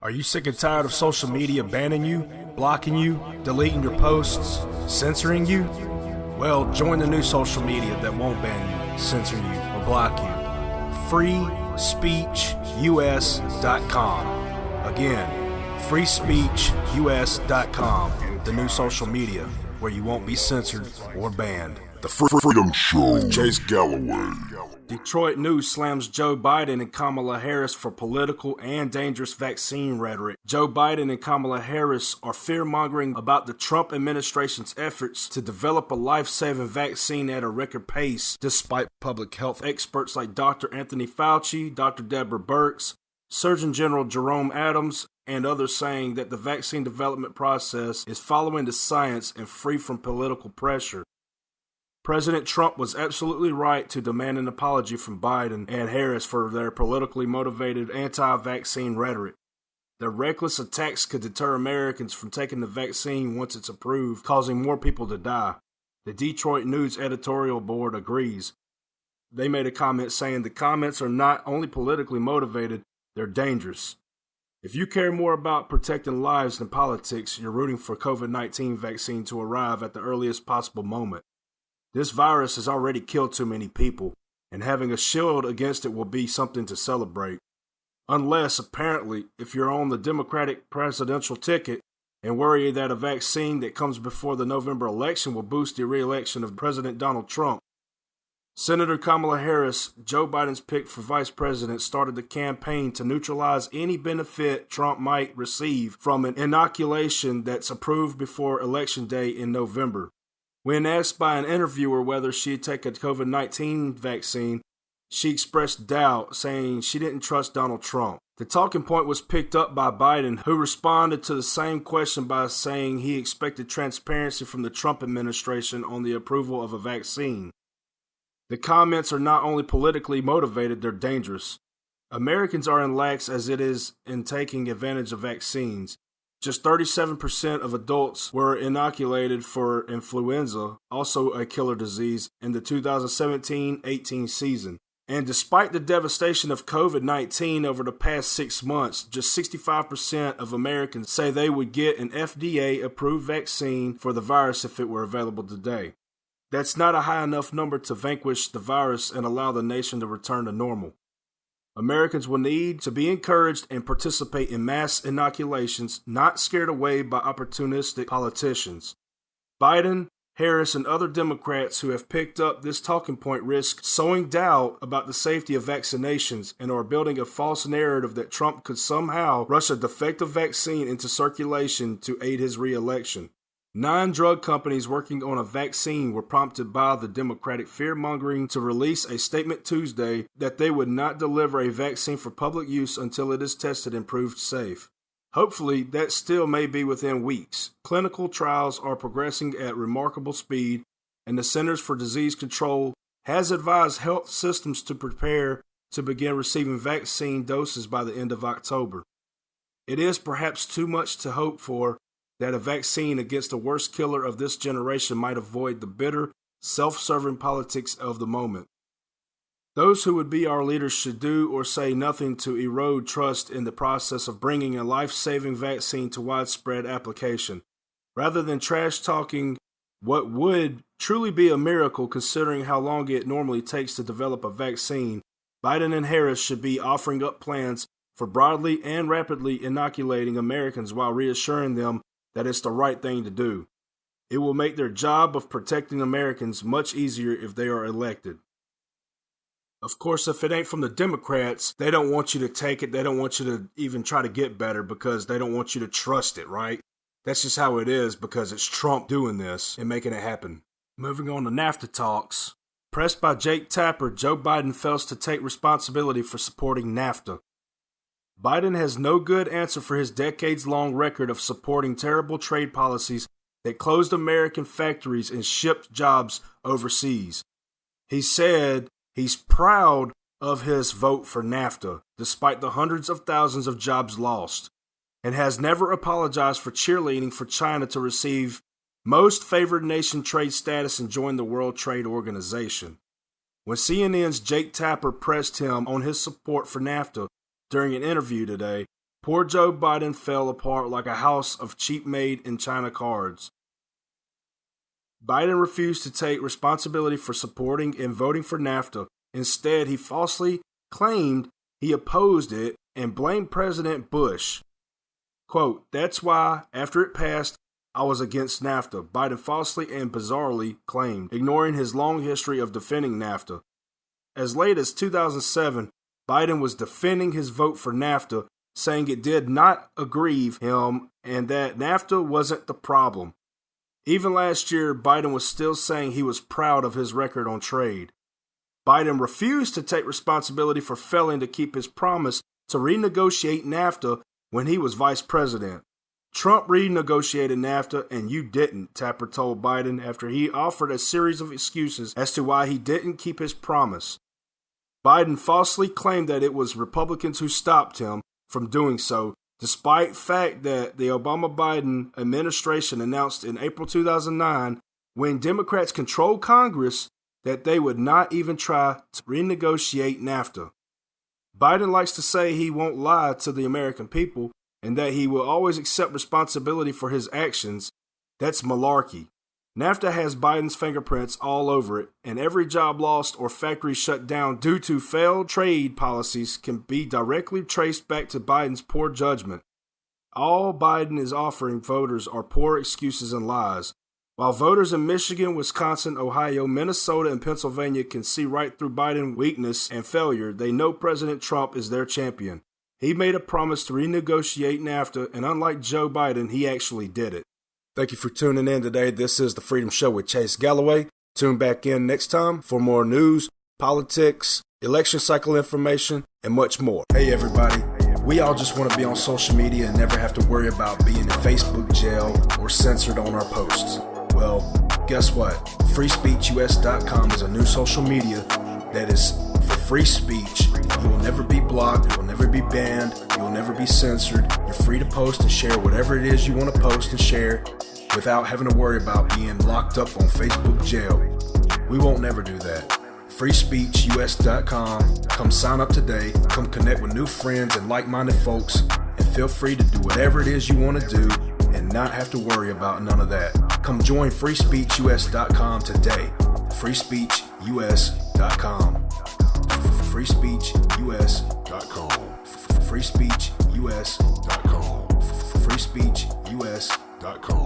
Are you sick and tired of social media banning you, blocking you, deleting your posts, censoring you? Well, join the new social media that won't ban you, censor you, or block you. FreeSpeechUS.com. Again, FreeSpeechUS.com, the new social media where you won't be censored or banned. The Freedom Show with Chase Galloway. Detroit News slams Joe Biden and Kamala Harris for political and dangerous vaccine rhetoric. Joe Biden and Kamala Harris are fear-mongering about the Trump administration's efforts to develop a life-saving vaccine at a record pace, despite public health experts like Dr. Anthony Fauci, Dr. Deborah Birx, Surgeon General Jerome Adams, and others saying that the vaccine development process is following the science and free from political pressure. President Trump was absolutely right to demand an apology from Biden and Harris for their politically motivated anti-vaccine rhetoric. Their reckless attacks could deter Americans from taking the vaccine once it's approved, causing more people to die. The Detroit News editorial board agrees. They made a comment saying the comments are not only politically motivated, they're dangerous. If you care more about protecting lives than politics, you're rooting for COVID-19 vaccine to arrive at the earliest possible moment. This virus has already killed too many people, and having a shield against it will be something to celebrate. Unless, apparently, if you're on the Democratic presidential ticket and worry that a vaccine that comes before the November election will boost the re-election of President Donald Trump. Senator Kamala Harris, Joe Biden's pick for vice president, started the campaign to neutralize any benefit Trump might receive from an inoculation that's approved before Election Day in November. When asked by an interviewer whether she'd take a COVID-19 vaccine, she expressed doubt, saying she didn't trust Donald Trump. The talking point was picked up by Biden, who responded to the same question by saying he expected transparency from the Trump administration on the approval of a vaccine. The comments are not only politically motivated, they're dangerous. Americans are in lax as it is in taking advantage of vaccines. Just 37% of adults were inoculated for influenza, also a killer disease, in the 2017-18 season. And despite the devastation of COVID-19 over the past 6 months, just 65% of Americans say they would get an FDA-approved vaccine for the virus if it were available today. That's not a high enough number to vanquish the virus and allow the nation to return to normal. Americans will need to be encouraged and participate in mass inoculations, not scared away by opportunistic politicians. Biden, Harris, and other Democrats who have picked up this talking point risk sowing doubt about the safety of vaccinations and are building a false narrative that Trump could somehow rush a defective vaccine into circulation to aid his re-election. 9 drug companies working on a vaccine were prompted by the Democratic fear-mongering to release a statement Tuesday that they would not deliver a vaccine for public use until it is tested and proved safe. Hopefully, that still may be within weeks. Clinical trials are progressing at remarkable speed, and the Centers for Disease Control has advised health systems to prepare to begin receiving vaccine doses by the end of October. It is perhaps too much to hope for that a vaccine against the worst killer of this generation might avoid the bitter, self-serving politics of the moment. Those who would be our leaders should do or say nothing to erode trust in the process of bringing a life-saving vaccine to widespread application. Rather than trash-talking what would truly be a miracle considering how long it normally takes to develop a vaccine, Biden and Harris should be offering up plans for broadly and rapidly inoculating Americans while reassuring them that it's the right thing to do. It will make their job of protecting Americans much easier if they are elected. Of course, if it ain't from the Democrats, they don't want you to take it. They don't want you to even try to get better because they don't want you to trust it, right? That's just how it is because it's Trump doing this and making it happen. Moving on to NAFTA talks. Pressed by Jake Tapper, Joe Biden fails to take responsibility for supporting NAFTA. Biden has no good answer for his decades-long record of supporting terrible trade policies that closed American factories and shipped jobs overseas. He said he's proud of his vote for NAFTA, despite the hundreds of thousands of jobs lost, and has never apologized for cheerleading for China to receive most favored nation trade status and join the World Trade Organization. When CNN's Jake Tapper pressed him on his support for NAFTA, during an interview today, Poor Joe Biden fell apart like a house of cheap-made in China cards. Biden refused to take responsibility for supporting and voting for NAFTA. Instead, he falsely claimed he opposed it and blamed President Bush. Quote, "That's why, after it passed, I was against NAFTA," Biden falsely and bizarrely claimed, ignoring his long history of defending NAFTA. As late as 2007, Biden was defending his vote for NAFTA, saying it did not aggrieve him and that NAFTA wasn't the problem. Even last year, Biden was still saying he was proud of his record on trade. Biden refused to take responsibility for failing to keep his promise to renegotiate NAFTA when he was vice president. "Trump renegotiated NAFTA and you didn't," Tapper told Biden after he offered a series of excuses as to why he didn't keep his promise. Biden falsely claimed that it was Republicans who stopped him from doing so, despite the fact that the Obama-Biden administration announced in April 2009, when Democrats controlled Congress, that they would not even try to renegotiate NAFTA. Biden likes to say he won't lie to the American people and that he will always accept responsibility for his actions. That's malarkey. NAFTA has Biden's fingerprints all over it, and every job lost or factory shut down due to failed trade policies can be directly traced back to Biden's poor judgment. All Biden is offering voters are poor excuses and lies. While voters in Michigan, Wisconsin, Ohio, Minnesota, and Pennsylvania can see right through Biden's weakness and failure, they know President Trump is their champion. He made a promise to renegotiate NAFTA, and unlike Joe Biden, he actually did it. Thank you for tuning in today. This is The Freedom Show with Chase Galloway. Tune back in next time for more news, politics, election cycle information, and much more. Hey everybody, we all just want to be on social media and never have to worry about being in Facebook jail or censored on our posts. Well, guess what? FreeSpeechUS.com is a new social media that is for free speech. You will never be blocked. You will never be banned. You will never be censored. You're free to post and share whatever it is you want to post and share without having to worry about being locked up on Facebook jail. We won't never do that. FreeSpeechUS.com. Come sign up today. Come connect with new friends and like-minded folks. And feel free to do whatever it is you want to do and not have to worry about none of that. Come join FreeSpeechUS.com today. FreeSpeechUS.com. FreeSpeechUS.com. FreeSpeechUS.com. FreeSpeechUS.com.